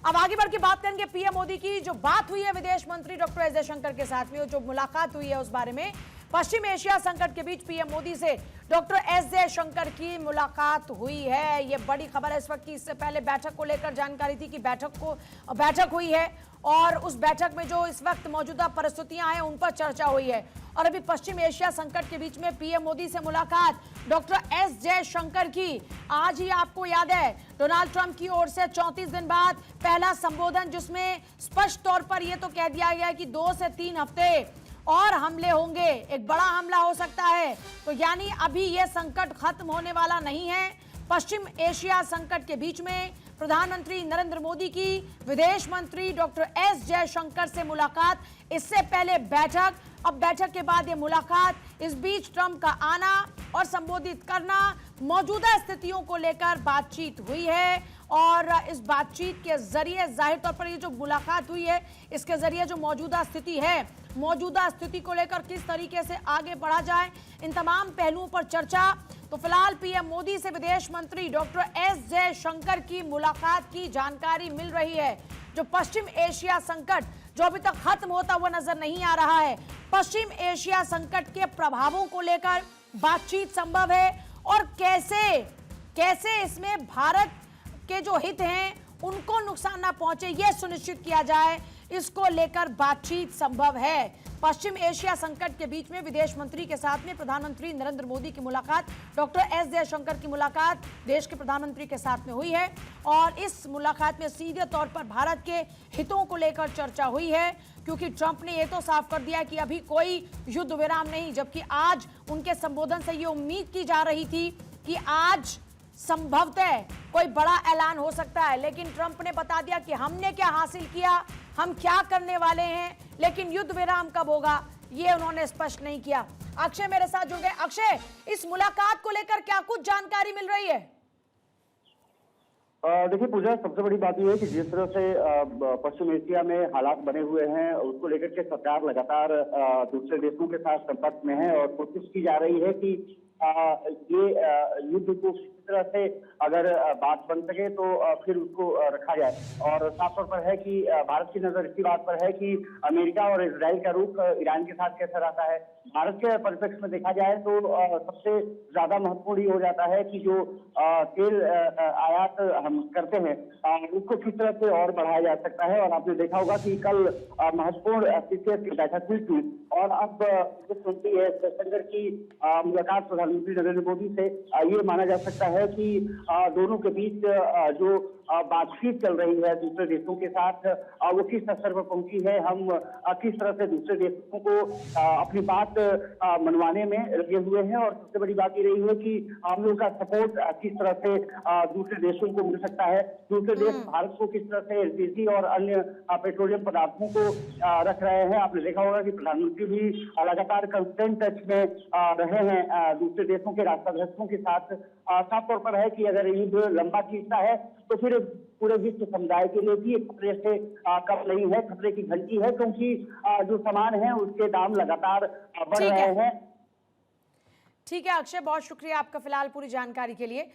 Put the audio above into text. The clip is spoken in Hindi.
अब आगे बढ़ के बात करेंगे पीएम मोदी की जो बात हुई है विदेश मंत्री डॉक्टर एस जयशंकर के साथ में, जो मुलाकात हुई है उस बारे में। पश्चिम एशिया संकट के बीच पीएम मोदी से डॉक्टर एस जयशंकर की मुलाकात हुई है। यह बड़ी खबर है इस वक्त की। इससे पहले बैठक को लेकर जानकारी थी कि बैठक हुई है और उस बैठक में जो इस वक्त मौजूदा परिस्थितियां हैं उन पर चर्चा हुई है। और अभी पश्चिम एशिया संकट के बीच में पीएम मोदी से मुलाकात डॉक्टर एस जयशंकर की। आज ही आपको याद है डोनाल्ड ट्रंप की ओर से 34 दिन बाद पहला संबोधन, जिसमें स्पष्ट तौर पर यह तो कह दिया गया कि 2 से 3 हफ्ते और हमले होंगे, एक बड़ा हमला हो सकता है। तो यानी अभी यह संकट खत्म होने वाला नहीं है। पश्चिम एशिया संकट के बीच में प्रधानमंत्री नरेंद्र मोदी की विदेश मंत्री डॉक्टर एस जयशंकर से मुलाकात, इससे पहले बैठक, अब बैठक के बाद ये मुलाकात, इस बीच ट्रंप का आना और संबोधित करना, मौजूदा स्थितियों को लेकर बातचीत हुई है। और इस बातचीत के जरिए जाहिर तौर पर ये जो मुलाकात हुई है इसके जरिए जो मौजूदा स्थिति है, मौजूदा स्थिति को लेकर किस तरीके से आगे बढ़ा जाए, इन तमाम पहलुओं पर चर्चा। तो फिलहाल पीएम मोदी से विदेश मंत्री डॉक्टर एस जयशंकर की मुलाकात की जानकारी मिल रही है। जो पश्चिम एशिया संकट जो अभी तक खत्म होता हुआ नजर नहीं आ रहा है, पश्चिम एशिया संकट के प्रभावों को लेकर बातचीत संभव है और कैसे इसमें भारत के जो हित हैं उनको नुकसान ना पहुंचे, यह सुनिश्चित किया जाए, इसको लेकर बातचीत संभव है। पश्चिम एशिया संकट के बीच में विदेश मंत्री के साथ में प्रधानमंत्री नरेंद्र मोदी की मुलाकात, डॉक्टर एस जयशंकर की मुलाकात देश के प्रधानमंत्री के साथ में हुई है और इस मुलाकात में सीधे तौर पर भारत के हितों को लेकर चर्चा हुई है। क्योंकि ट्रंप ने यह तो साफ कर दिया कि अभी कोई युद्ध विराम नहीं, जबकि आज उनके संबोधन से ये उम्मीद की जा रही थी कि आज संभवतः कोई बड़ा ऐलान हो सकता है। लेकिन ट्रंप ने बता दिया कि हमने क्या हासिल किया, हम क्या करने वाले हैं, लेकिन युद्ध विराम कब होगा ये उन्होंने स्पष्ट नहीं किया। अक्षय मेरे साथ जुड़ गए। अक्षय, इस मुलाकात को लेकर क्या कुछ जानकारी मिल रही है? देखिए पूजा, सबसे बड़ी बात यह है कि जिस तरह से पश्चिम एशिया में हालात बने हुए हैं उसको लेकर के सरकार लगातार दूसरे देशों के साथ संपर्क में है और कोशिश की जा रही है कि ये युद्ध को किसी तरह से अगर बात बन सके तो फिर उसको रखा जाए। और साफ तौर पर है कि भारत की नजर इसी बात पर है कि अमेरिका और इजराइल का रुख ईरान के साथ कैसा रहता है। भारत के परिप्रेक्ष्य में देखा जाए तो सबसे ज्यादा महत्वपूर्ण ये हो जाता है कि जो तेल आयात हम करते हैं उसको किस तरह से और बढ़ाया जा सकता है। और आपने देखा होगा कि कल महत्वपूर्ण सीसीएस की बैठक हुई थी और अब विदेश मंत्री एस जयशंकर की मुलाकात प्रधानमंत्री नरेंद्र मोदी से ये माना जा सकता है कि दोनों के बीच जो बातचीत चल रही है दूसरे देशों के साथ वो किस स्तर पर पहुंची है, हम किस तरह से दूसरे देशों को अपनी बात मनवाने में लगे हुए हैं। और सबसे बड़ी बात ये रही है कि हम लोग का सपोर्ट किस तरह से दूसरे देशों को मिल सकता है, दूसरे देश भारत को किस तरह से एलपीजी और अन्य पेट्रोलियम पदार्थों को रख रहे हैं। आपने देखा होगा कि प्रधानमंत्री भी लगातार कंस्टेंट टच में रहे हैं दूसरे देशों के राष्ट्राध्यक्षों के साथ। साफ तौर पर है कि अगर युद्ध लंबा खींचता है तो फिर पूरे विश्व समुदाय के लिए भी खतरे से कम नहीं है, खतरे की घंटी है, क्योंकि जो सामान है उसके दाम लगातार बढ़ रहे हैं। ठीक है अक्षय, बहुत शुक्रिया आपका फिलहाल पूरी जानकारी के लिए।